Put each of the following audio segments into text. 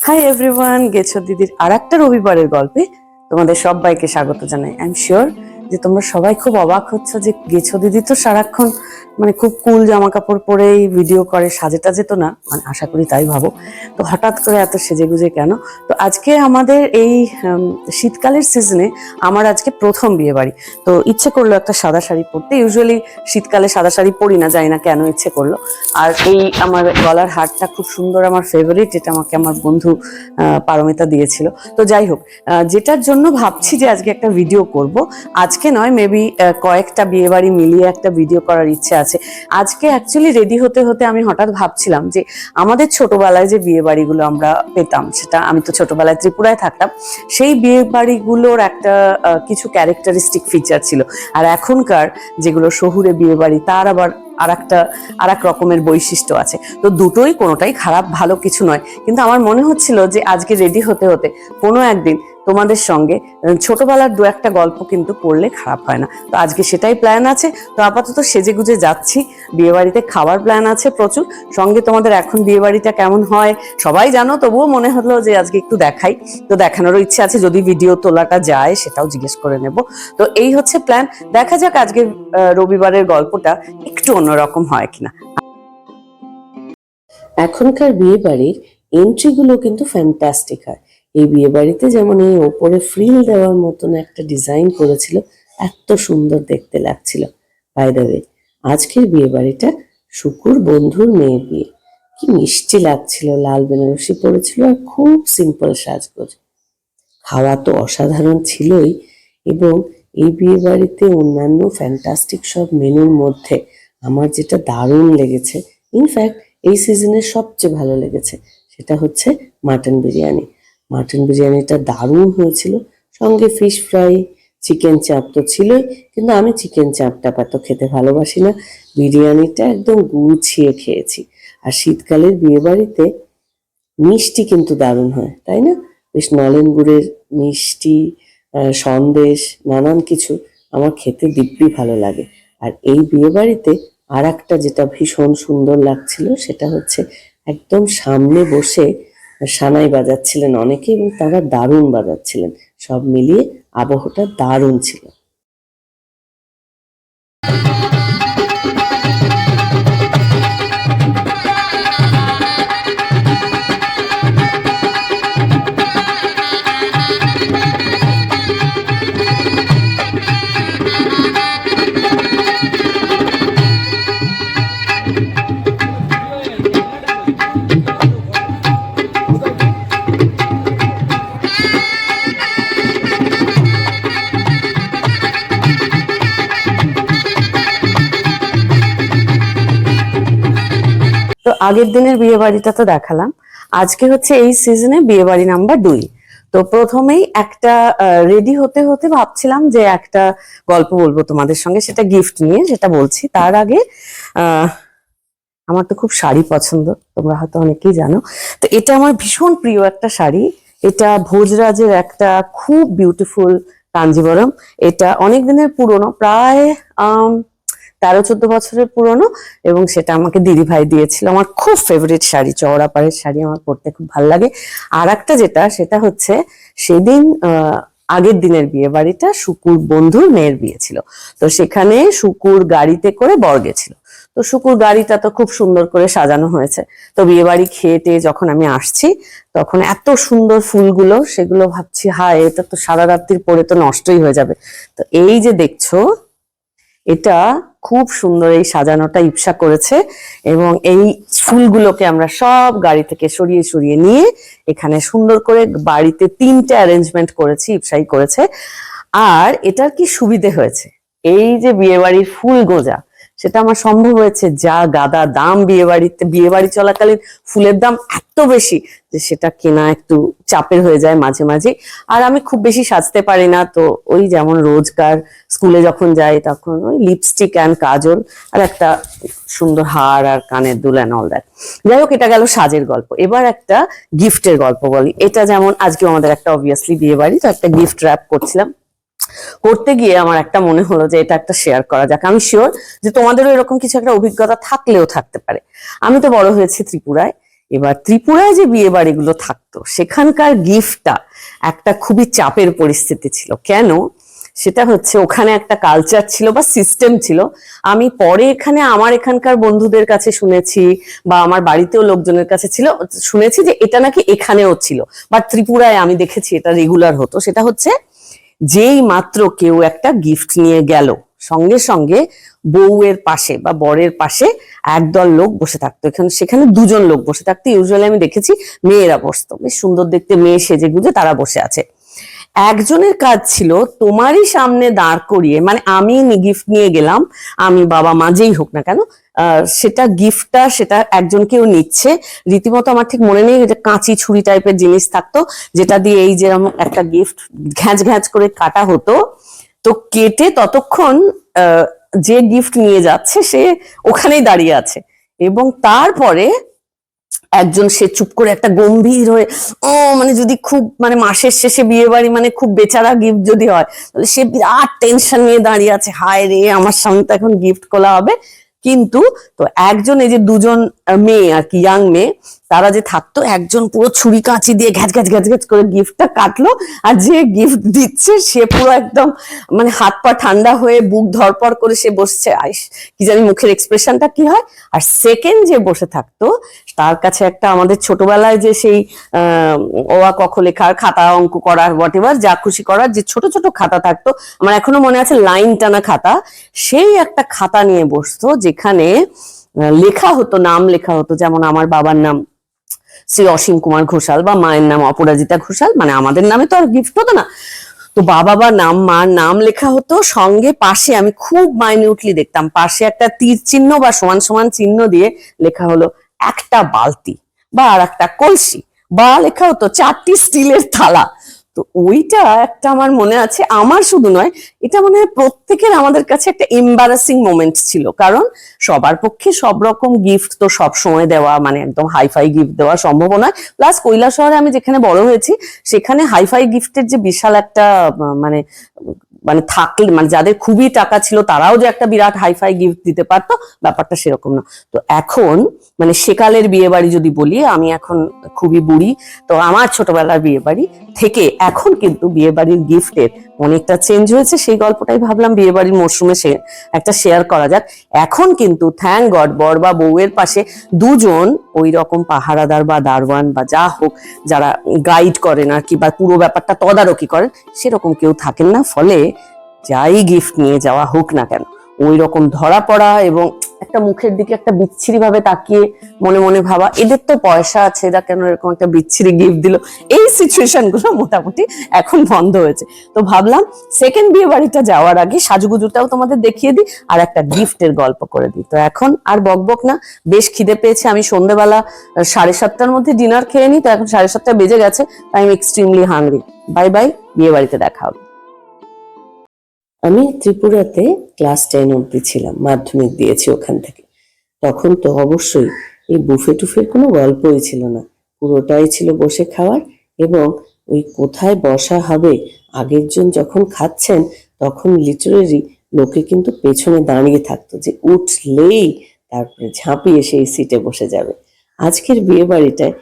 Hi everyone, গেছো দিদির আরেকটা রবিবারের গল্পে তোমাদের সবাইকে স্বাগত জানাই। আই এম শিওর যে তোমরা সবাই খুব অবাক হচ্ছ যে গেছো দিদি তো সারাক্ষণ খুব কুল জামা কাপড় পরেই ভিডিও করে, সাজে টাজে তো না, আশা করি তাই ভাবো। তো হঠাৎ করে এত সেজেগুজে কেন? তো আজকে আমাদের এই শীতকালের সিজনে আমার আজকে প্রথম বিয়ে বাড়ি। তো ইচ্ছে করলো একটা সাদা শাড়ি পরতে। ইউজুয়ালি শীতকালে সাদা শাড়ি পরি না, জানি না কেন ইচ্ছে করলো। আর এই আমার গলার হারটা খুব সুন্দর, আমার ফেভারিট, এটা আমাকে আমার বন্ধু পারমিতা দিয়েছিল। তো যাই হোক, যেটার জন্য ভাবছি যে আজকে একটা ভিডিও করব, আজকে নয়, মেবি কয়েকটা বিয়ে বাড়ি মিলিয়ে একটা ভিডিও করার ইচ্ছে আছে। আজকে অ্যাকচুয়ালি রেডি হতে হতে আমি হঠাৎ ভাবছিলাম যে আমাদের ছোটবেলায় যে বিয়ে বাড়িগুলো আমরা পেতাম, সেটা আমি তো ছোটবেলায় ত্রিপুরায় থাকতাম, সেই বিয়ে বাড়িগুলোর একটা কিছু ক্যারেক্টারিস্টিক ফিচার ছিল। আর এখনকার যেগুলো শহুরে বিয়ে বাড়ি, তার আবার আর এক রকমের বৈশিষ্ট্য আছে। তো দুটোই, কোনোটাই খারাপ ভালো কিছু নয়, কিন্তু আমার মনে হচ্ছিল যে আজকে রেডি হতে হতে কোনো একদিন তোমাদের সঙ্গে ছোটবেলার দু একটা গল্প কিন্তু করলে খারাপ হয় না। তো আজকে সেটাই প্ল্যান আছে। তো আপাতত সেজে গুজে যাচ্ছি, বিয়ে বাড়িতে খাবার প্ল্যান আছে প্রচুর। সঙ্গে তোমাদের এখন বিয়ে বাড়িটা কেমন হয় সবাই জানো, তবুও মনে হলো যে আজকে একটু দেখাই। তো দেখানোরও ইচ্ছে আছে, যদি ভিডিও তোলাটা যায় সেটাও জিজ্ঞেস করে নেব। তো এই হচ্ছে প্ল্যান, দেখা যাক আজকে রবিবারের গল্পটা একটু অন্যরকম হয় কিনা। এখনকার বিয়ে বাড়ির এন্ট্রিগুলো কিন্তু ফ্যান্টাস্টিক হয়। এই বিয়ে বাড়িতে যেমন এই ওপরে ফ্রিল দেওয়ার মতন একটা ডিজাইন করেছিল, এত সুন্দর দেখতে লাগছিল। বাই দ্য ওয়ে, আজকের বিয়ে বাড়িটা শুকুর বন্ধুর মেয়ের বিয়ে। কি মিষ্টি লাগছিল, লাল বেনারসি পরেছিল আর খুব সিম্পল সাজগোজ। খাওয়া তো অসাধারণ ছিলই, এবং এই বিয়ে বাড়িতে অন্যান্য ফ্যান্টাস্টিক সব মেনুর মধ্যে আমার যেটা দারুণ লেগেছে, ইনফ্যাক্ট এই সিজনের সবচেয়ে ভালো লেগেছে, সেটা হচ্ছে মাটন বিরিয়ানি। মাটন বিরিয়ানিটা দারুণ হয়েছিল, সঙ্গে ফিশ ফ্রাই, চিকেন চাপ তো ছিলই, কিন্তু আমি চিকেন চাপটা এত খেতে ভালোবাসি না। বিরিয়ানিটা একদম গুছিয়ে খেয়েছি। আর শীতকালের বিয়ে বাড়িতে মিষ্টি কিন্তু দারুণ হয়, তাই না? বেশ নলেন গুড়ের মিষ্টি, সন্দেশ, নানান কিছু আমার খেতে দিব্যি ভালো লাগে। আর এই বিয়ে বাড়িতে আর একটা যেটা ভীষণ সুন্দর লাগছিল, সেটা হচ্ছে একদম সামনে বসে সানাই বাজাচ্ছিলেন অনেকে, এবং তারা দারুণ বাজাচ্ছিলেন। সব মিলিয়ে আবহটা দারুণ ছিল। তো আগের দিনের বিয়ে বাড়িটা তো দেখালাম, আজকে হচ্ছে এই সিজনে বিয়ে বাড়ি নাম্বার 2। তো প্রথমেই একটা রেডি হতে হতে ভাবছিলাম যে একটা গল্প বলবো তোমাদের সঙ্গে, সেটা গিফট নিয়ে, সেটা বলছি। তার আগে আমার তো খুব শাড়ি পছন্দ, তোমরা হয়তো অনেকেই জানো। তো এটা আমার ভীষণ প্রিয় একটা শাড়ি। এটা ভোজরাজের একটা খুব বিউটিফুল কাঞ্জিবরম। এটা অনেক দিনের পুরনো, প্রায় 13-14 বছরের পুরনো, এবং সেটা আমাকে দিদি ভাই দিয়েছিল। আমার খুব ফেভারিট শাড়ি, চওড়া পাড়ের শাড়ি, আমার পরতে খুব ভালো লাগে। আর একটা যেটা, সেটা হচ্ছে সেদিন আগের দিনের বিয়ে বাড়িটা শুকুর বন্ধুর মেয়ের বিয়ে ছিল। তো সেখানে শুকুর গাড়িতে করে বর গেছিল। তো শুকুর গাড়িটা তো খুব সুন্দর করে সাজানো হয়েছে। তো বিয়ে বাড়ি খেয়ে টেয়ে যখন আমি আসছি, তখন এত সুন্দর ফুলগুলো, সেগুলো ভাবছি হায়, এটা তো সারা রাত্রির পরে তো নষ্টই হয়ে যাবে। তো এই যে দেখছো, এটা খুব সুন্দর, এই সাজানোটা ইপসা করেছে, এবং এই ফুলগুলোকে আমরা সব গাড়ি থেকে সরিয়ে সরিয়ে নিয়ে এখানে সুন্দর করে বাড়িতে 3টে অ্যারেঞ্জমেন্ট করেছি, ইপসাই করেছে। আর এটার কি সুবিধে হয়েছে, এই যে বিয়ে বাড়ির ফুল গোজা, সেটা আমার সম্ভব হয়েছে। যা গাদা দাম বিয়ে বাড়ি চলাকালীন ফুলের দাম এত বেশি যে সেটা কেনা একটু চাপের হয়ে যায় মাঝে মাঝে। আর আমি খুব বেশি সাজতে পারি না, তো ওই যেমন রোজকার স্কুলে যখন যাই তখন ওই লিপস্টিক অ্যান্ড কাজল আর একটা সুন্দর হার আর কানের দুল অ্যান্ড অল দ্যাট। যাই হোক, এটা গেল সাজের গল্প। এবার একটা গিফটের গল্প বলি। এটা যেমন আজকে আমাদের একটা অবভিয়াসলি বিয়ে বাড়ি, তো একটা গিফট র্যাপ করছিলাম, করতে গিয়ে আমার একটা মনে হলো যে এটা একটা শেয়ার করা যাক। আমি শিওর যে তোমাদেরও এরকম কিছু একটা অভিজ্ঞতা থাকলেও থাকতে পারে। আমি তো বড় হয়েছি ত্রিপুরায়, এবার ত্রিপুরায় যে বিয়ে বাড়িগুলো থাকতো সেখানকার গিফটটা একটা খুবই চাপের পরিস্থিতি ছিল। কেন? সেটা হচ্ছে ওখানে একটা কালচার ছিল বা সিস্টেম ছিল। আমি পরে আমার এখানকার বন্ধুদের কাছে শুনেছি বা আমার বাড়িতেও লোকজনের কাছে শুনেছি যে এটা নাকি এখানেও ছিল, বাট ত্রিপুরায় আমি দেখেছি এটা রেগুলার হতো। সেটা হচ্ছে যেই মাত্র কেউ একটা গিফট নিয়ে গেল, সঙ্গে সঙ্গে বউয়ের পাশে বা বরের পাশে একদল লোক বসে থাকতো। সেখানে দুজন লোক বসে থাকতো। ইউজুয়ালি আমি দেখেছি মেয়েরা বসতো, বেশ সুন্দর দেখতে মেয়ে সেজে গুজে তারা বসে আছে। একজনের কাজ ছিল তোমারই সামনে দাঁড় করিয়ে, মানে আমি গিফট নিয়ে গেলাম, আমি বাবা মা যেই হোক না কেন, সেটা একজন কেউ নিচ্ছে। রীতিমতো আমার ঠিক মনে নেই, যে কাঁচি ছুরি টাইপের জিনিস থাকতো, যেটা দিয়ে এই যেরকম একটা গিফট ঘ্যাঁচ ঘ্যাঁচ করে কাটা হতো। তো কেটে ততক্ষণ যে গিফট নিয়ে যাচ্ছে সে ওখানেই দাঁড়িয়ে আছে, এবং তারপরে একজন সে চুপ করে একটা গম্ভীর হয়ে মানে যদি খুব মানে মাসের শেষে বিয়ে বাড়ি মানে খুব বেচারা গিফট যদি হয়, তাহলে সে বিরাট টেনশন নিয়ে দাঁড়িয়ে আছে, হায় রে আমার সামনে তো এখন গিফট খোলা হবে। কিন্তু তো একজন, এই যে দুজন মেয়ে আর কি, ইয়াং মেয়ে, তারা যে থাকতো, একজন পুরো ছুরি কাঁচি দিয়ে ঘ্যাচ ঘ্যাচ ঘ্যাচ ঘ্যাচ করে গিফটটা কাটলো, আর যে গিফট দিচ্ছে সে পুরো একদম মানে হাত পা ঠান্ডা হয়ে বুক ধরপড় করে সে বসছে, আইস কি জানি মুখের এক্সপ্রেশনটা কি হয়। আর সেকেন্ড যে বসে থাকতো তার কাছে একটা আমাদের ছোটবেলায় যে সেই অ আ ক খ লেখার খাতা, অঙ্ক করার, হোয়াট এভার যা খুশি করার যে ছোট ছোট খাতা থাকতো, আমার এখনো মনে আছে লাইন টানা খাতা, সেই একটা খাতা নিয়ে বসতো যেখানে লেখা হতো, নাম লেখা হতো, যেমন আমার বাবার নাম শ্রী অসীম কুমার ঘোষাল বা মায়ের নাম অপরাজিতা ঘোষাল, মানে আমাদের নামে তো আর গিফট হতো না, তো বাবা নাম মার নাম লেখা হতো। সঙ্গে পাশে আমি খুব মাইনিউটলি দেখতাম, পাশে একটা তীর চিহ্ন বা সমান সমান চিহ্ন দিয়ে লেখা হলো একটা বালতি বা আর একটা কলসি, বা লেখা হতো 4টি স্টিলের থালা। তো ওইটা একটা আমার মনে আছে, আমার শুধু নয়, এটা মনে হয় প্রত্যেকের আমাদের কাছে একটা এম্বারাসিং মোমেন্ট ছিল, কারণ সবার পক্ষে সব রকম গিফট তো সব সময় দেওয়া মানে একদম হাইফাই গিফট দেওয়া সম্ভব নয়। প্লাস কৈলাসহরে আমি যেখানে বড় হয়েছি সেখানে হাইফাই গিফটের যে বিশাল একটা মানে মানে থাকলে, মানে যাদের খুবই টাকা ছিল তারাও যে একটা বিরাট হাইফাই গিফট দিতে পারতো, ব্যাপারটা সেরকম না। তো এখন মানে সেকালের বিয়ে বাড়ি যদি বলি, আমি এখন খুবই বুড়ি, তো আমার ছোটবেলার বিয়ে বাড়ি থেকে এখন কিন্তু বিয়ে বাড়ির গিফটের অনেকটা চেঞ্জ হয়েছে। সেই গল্পটাই ভাবলাম বিয়ে বাড়ির মরশুমে একটা শেয়ার করা যাক। এখন কিন্তু থ্যাংক গড বর বা বউয়ের পাশে দুজন ওই রকম পাহারাদার বা দারওয়ান বা যা হোক, যারা গাইড করেন আর কি, বা পুরো ব্যাপারটা তদারকি করেন, সেরকম কেউ থাকেন না। ফলে যাই গিফট নিয়ে যাওয়া হোক না কেন, ওই রকম ধরা পড়া এবং একটা মুখের দিকে একটা বিচ্ছিরি ভাবে তাকিয়ে মনে মনে ভাবা এদের তো পয়সা আছে, এরা কেন এরকম একটা বিচ্ছিরি গিফট দিল, এই সিচুয়েশন গুলো মোটামুটি এখন বন্ধ হয়েছে। তো ভাবলাম সেকেন্ড বিয়ে বাড়িটা যাওয়ার আগে সাজুগুজুটাও তোমাদের দেখিয়ে দিই আর একটা গিফটের গল্প করে দিই। তো এখন আর বকবক না, বেশ খিদে পেয়েছে, আমি সন্ধ্যেবেলা 7:30টার মধ্যে ডিনার খেয়ে নিই, তো এখন 7:30 বেজে গেছে, I am extremely hungry. Bye bye, বিয়ে বাড়িতে দেখা হবে। আমি ত্রিপুরাতে ক্লাস 10 অব্দি ছিলাম, মাধ্যমিক দিয়েছি ওখান থেকে। তখন তো অবশ্যই এই বুফে টুফের কোনো গল্পই ছিল না, পুরোটাই ছিল বসে খাওয়ার। এবং ওই কোথায় বসা হবে, আগের জন যখন খাচ্ছেন তখন লিটারেলি লোকে কিন্তু পেছনে দাঁড়িয়ে থাকতো, যে উঠলেই তারপরে ঝাঁপিয়ে সেই সিটে বসে যাবে। আজকের বিয়ে বাড়িটায়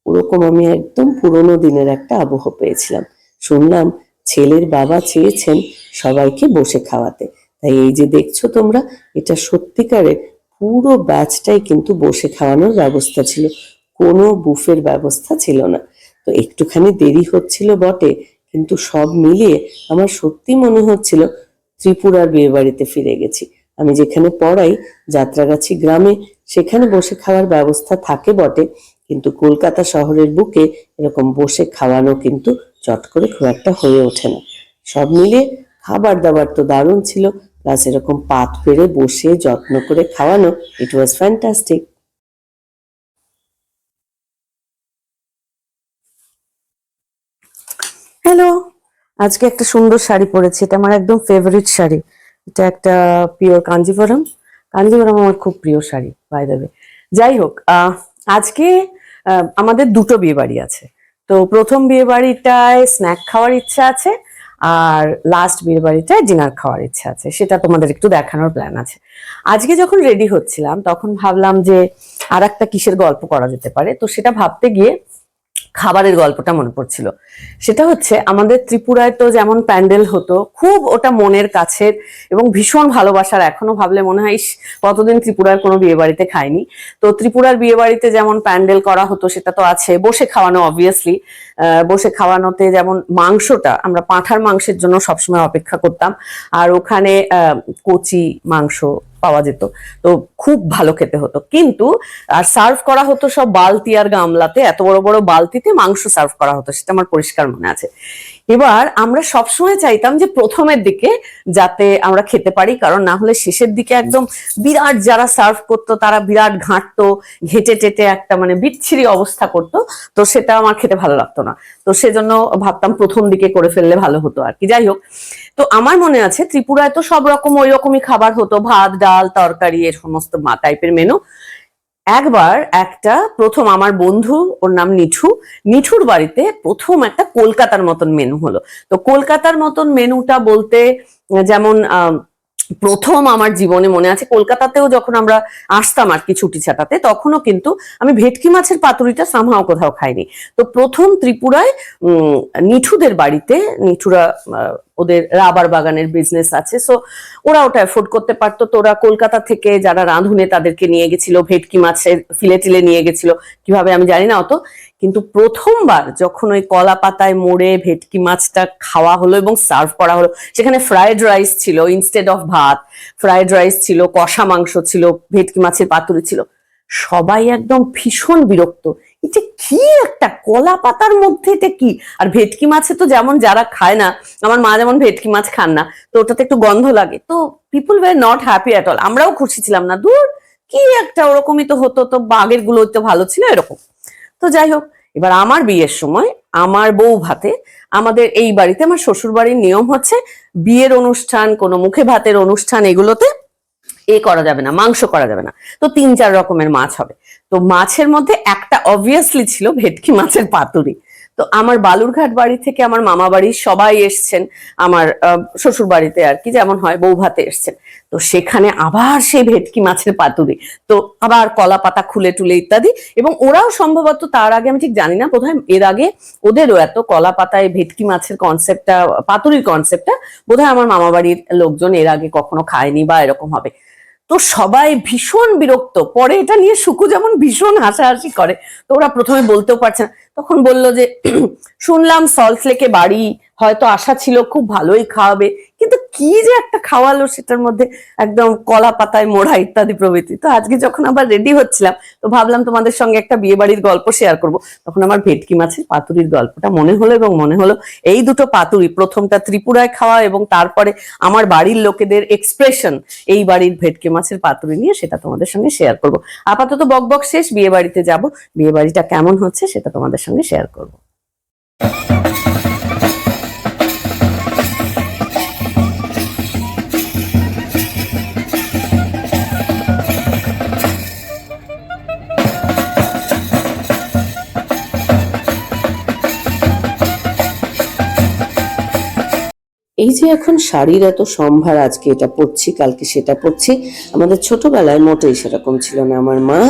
ওরকম আমি একদম পুরোনো দিনের একটা আবহ পেয়েছিলাম। শুনলাম ছেলের বাবা চেয়েছেন সবাইকে বসে খাওয়াতে, তাই এই যে দেখছো তোমরা, এটা সত্যিকারের পুরো ব্যাচটাই কিন্তু বসে খাওয়ানোর ব্যবস্থা ছিল, কোনো বুফের ব্যবস্থা ছিল না। তো একটুখানি দেরি হচ্ছিল বটে, কিন্তু সব মিলিয়ে আমার সত্যি মনে হচ্ছিল ত্রিপুরার বিয়ে বাড়িতে ফিরে গেছি। আমি যেখানে পড়াই যাত্রাগাছি গ্রামে, সেখানে বসে খাওয়ার ব্যবস্থা থাকে বটে, কিন্তু কলকাতা শহরের বুকে এরকম বসে খাওয়ানো কিন্তু চট করে খুব একটা হয়ে ওঠে না। সব মিলিয়ে খাবার দাবার তো দারুণ ছিল, প্লাস এরকম পাত পেরে বসে যত্ন করে খাওয়ানো, ইট ওয়াজ ফ্যান্টাস্টিক। হ্যালো, আজকে একটা সুন্দর শাড়ি পরেছি, এটা আমার একদম ফেভারিট শাড়ি। এটা একটা পিওর কাঞ্জিভরম, কাঞ্জিভরম আমার খুব প্রিয় শাড়ি বাই দ্য ওয়ে। যাই হোক, আজকে আমাদের দুটো বিয়ে বাড়ি আছে। তো প্রথম বিয়ে বাড়িটায় স্ন্যাক খাওয়ার ইচ্ছা আছে, আর লাস্ট বিয়ে বাড়িটায় ডিনার খাওয়ার ইচ্ছা আছে, সেটা তোমাদের একটু দেখানোর প্ল্যান আছে। আজকে যখন রেডি হচ্ছিলাম তখন ভাবলাম যে আর একটা কিসের গল্প করা যেতে পারে, তো সেটা ভাবতে গিয়ে খাবারের গল্পটা মনে পড়ছিল। সেটা হচ্ছে আমাদের ত্রিপুরায় তো যেমন প্যান্ডেল হতো, খুব ওটা মনের কাছের এবং ভীষণ ভালোবাসার। এখনো ভাবলে মনে হয় কতদিন ত্রিপুরার কোনো বিয়ে বাড়িতে খাইনি। তো ত্রিপুরার বিয়ে বাড়িতে যেমন প্যান্ডেল করা হতো সেটা তো আছে, বসে খাওয়ানো অবভিয়াসলি। বসে খাওয়ানোতে যেমন মাংসটা আমরা পাঁঠার মাংসের জন্য সবসময় অপেক্ষা করতাম, আর ওখানে কচি মাংস পাওয়া যেত, তো খুব ভালো খেতে হতো। কিন্তু আর সার্ভ করা হতো সব বালতি আর গামলাতে, এত বড় বড় বালতিতে মাংস সার্ভ করা হতো, সেটা আমার পরিষ্কার মনে আছে। এবার আমরা সবসময় চাইতাম যে প্রথমের দিকে যাতে আমরা খেতে পারি, কারণ না হলে শেষের দিকে একদম বিরাট, যারা সার্ভ করতো তারা বিরাট ঘাঁটতো, ঘেটে টেটে একটা মানে বিচ্ছিরি অবস্থা করতো, তো সেটা আমার খেতে ভালো লাগতো না। তো সেজন্য ভাবতাম প্রথম দিকে করে ফেললে ভালো হতো আর কি। যাই হোক, তো আমার মনে আছে ত্রিপুরায় তো সব রকম ওই রকমই খাবার হতো, ভাত ডাল তরকারি এর সমস্ত টাইপের মেনু। একবার একটা প্রথম আমার বন্ধু, ওর নাম নিঠু, নিঠুর বাড়িতে প্রথম একটা কলকাতার মতন মেনু হলো। তো কলকাতার মতন মেনুটা বলতে যেমন প্রথম আমার জীবনে মনে আছে কলকাতাতেও যখন আমরা আসতাম আর কি ছুটি ছাটাতে, তখনও কিন্তু আমি ভেটকি মাছের পাতুরিটা সামহাও কোথাও খাইনি। তো প্রথম ত্রিপুরায় নিঠুদের বাড়িতে, নিঠুরা ওদের রাবার বাগানের বিজনেস আছে, সো ওরা ওটা এফোর্ড করতে পারতো, তো ওরা কলকাতা থেকে যারা রাঁধুনে তাদেরকে নিয়ে গেছিল, ভেটকি মাছের ফিলে টিলে নিয়ে গেছিল, কিভাবে আমি জানি না অত। কিন্তু প্রথমবার যখন ওই কলা পাতায় মোড়ে ভেটকি মাছটা খাওয়া হলো এবং সার্ভ করা হলো, সেখানে ফ্রাইড রাইস ছিল ইনস্টেড অফ ভাত, ফ্রাইড রাইস ছিল, কষা মাংস ছিল, ভেটকি মাছের পাতুরি ছিল, সবাই একদম ভীষণ বিরক্ত। এটা কি একটা কলা পাতার মধ্যে, এটা কি? আর ভেটকি মাছে তো যেমন যারা খায় না, আমার মা যেমন ভেটকি মাছ খান না, তো ওটাতে একটু গন্ধ লাগে, তো people were not happy at all. আমরাও খুশি ছিলাম না, দূর কি একটা, ওরকমই তো হতো, তো বাগের গুলো তো ভালো ছিল এরকম। তো যাই হোক, এবার আমার বিয়ের সময় আমার বউ ভাতে, আমাদের এই বাড়িতে আমার শ্বশুর বাড়ির নিয়ম হচ্ছে বিয়ের অনুষ্ঠান, কোনো মুখে ভাতের অনুষ্ঠান, এগুলোতে করা যাবে না, মাংস করা যাবে না, তো 3-4 রকমের মাছ হবে। তো মাছের মধ্যে একটা অবভিয়াসলি ছিল ভেটকি মাছের পাতুরি। তো আমার বালুরঘাট বাড়ি থেকে আমার মামা বাড়ির সবাই এসছেন, আমার শ্বশুর বাড়িতে আর কি যেমন হয় বউ ভাতে এসছেন, তো সেখানে আবার সেই ভেটকি মাছের পাতুরি, তো আবার কলা পাতা খুলে টুলে ইত্যাদি। এবং ওরাও সম্ভবত তার আগে, আমি ঠিক জানি না, বোধহয় এর আগে ওদেরও এত কলা পাতায় ভেটকি মাছের কনসেপ্টটা, পাতুরির কনসেপ্টটা বোধহয় আমার মামা বাড়ির লোকজন এর আগে কখনো খায়নি বা এরকম হবে। তো সবাই ভীষণ বিরক্ত, পরে এটা নিয়ে সুকু যেমন ভীষণ হাসাহাসি করে, তো ওরা প্রথমে বলতেও পারছে না, তখন বলল যে শুনলাম সল্ট লেকে বাড়ি, হয়তো আশা ছিল খুব ভালোই খাওয়াবে, কিন্তু কি যে একটা খাওয়ালো সেটার মধ্যে একদম কলা পাতায় মোড়া ইত্যাদি প্রভৃতি। তো আজকে যখন আবার রেডি হচ্ছিলাম, তো ভাবলাম তোমাদের সঙ্গে একটা বিয়ে বাড়ির গল্প শেয়ার করব, তখন আমার ভেটকি মাছের পাতুরির গল্পটা মনে হলো, এবং মনে হলো এই দুটো পাতুরি, প্রথমটা ত্রিপুরায় খাওয়া এবং তারপরে আমার বাড়ির লোকেদের এক্সপ্রেশন এই বাড়ির ভেটকি মাছের পাতুরি নিয়ে, সেটা তোমাদের সঙ্গে শেয়ার করব। আপাতত বকবক শেষ, বিয়ে বাড়িতে যাব, বিয়ে বাড়িটা কেমন হচ্ছে সেটা তোমাদের সঙ্গে শেয়ার করব। এই যে এখন শাড়ির এত সম্ভার, আজকে এটা পরছি কালকে সেটা পরছি, আমাদের ছোটবেলায় মোটেই সেরকম ছিল না। আমার মা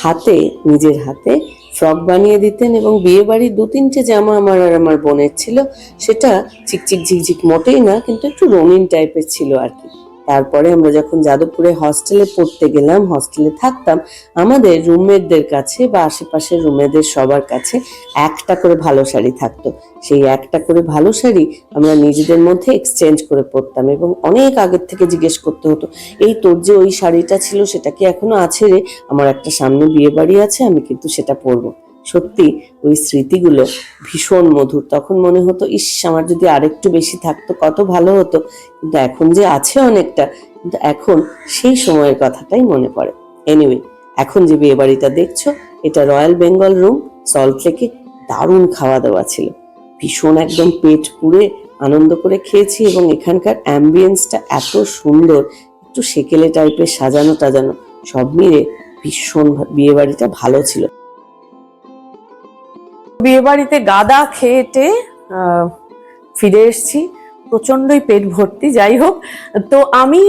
হাতে, নিজের হাতে ফ্রক বানিয়ে দিতেন, এবং বিয়ে বাড়ির 2-3টে জামা আমার আর আমার বোনের ছিল, সেটা চিকচিক ঝিকঝিক মোটেই না, কিন্তু একটু রঙিন টাইপের ছিল আর কি। তারপরে আমরা যখন যাদবপুরে হস্টেলে পড়তে গেলাম, হস্টেলে থাকতাম, আমাদের রুমমেটদের কাছে বা আশেপাশের রুমমেটদের সবার কাছে একটা করে ভালো শাড়ি থাকতো। সেই একটা করে ভালো শাড়ি আমরা নিজেদের মধ্যে এক্সচেঞ্জ করে পরতাম, এবং অনেক আগের থেকে জিজ্ঞেস করতে হতো, এই তোর যে ওই শাড়িটা ছিল সেটা কি এখনো আছে রে? আমার একটা সামনে বিয়ে বাড়ি আছে, আমি কিন্তু সেটা পরবো। সত্যি ওই স্মৃতিগুলো ভীষণ মধুর। তখন মনে হতো, ইস, আমার যদি আরেকটু বেশি থাকতো কত ভালো হতো, কিন্তু এখন যে আছে অনেকটা, কিন্তু এখন সেই সময়ের কথাটাই মনে পড়ে। এনিওয়ে, এখন যে বিয়ে বাড়িটা দেখছো, এটা রয়্যাল বেঙ্গল রুম, সল্ট লেকে। দারুণ খাওয়া দাওয়া ছিল, ভীষণ একদম পেট পুরে আনন্দ করে খেয়েছি, এবং এখানকার অ্যাম্বিয়েন্সটা এত সুন্দর, একটু সেকেলে টাইপের সাজানো টাজানো, সব মিলে ভীষণ বিয়ে বাড়িটা ভালো ছিল। বিয়ে বাড়িতে গাদা খেয়েটে ফিরে এসেছি, প্রচন্ডই পেট ভর্তি। যাই হোক, তো আমি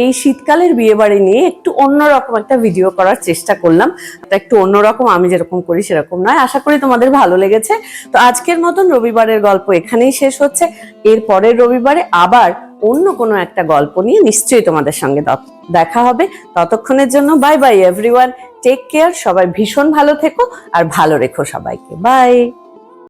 এই শীতকালের বিয়ে বাড়ি নিয়ে একটু অন্যরকম একটা ভিডিও করার চেষ্টা করলাম। একটু অন্যরকম, আমি যেরকম করি সেরকম নয়। আশা করি তোমাদের ভালো লেগেছে। তো আজকের মতন রবিবারের গল্প এখানেই শেষ হচ্ছে। এর পরের রবিবারে আবার অন্য কোনো একটা গল্প নিয়ে নিশ্চয়ই তোমাদের সঙ্গে দেখা হবে। ততক্ষণের জন্য bye bye everyone, take care. সবাই ভীষণ ভালো থেকো আর ভালো রেখো সবাইকে। বাই।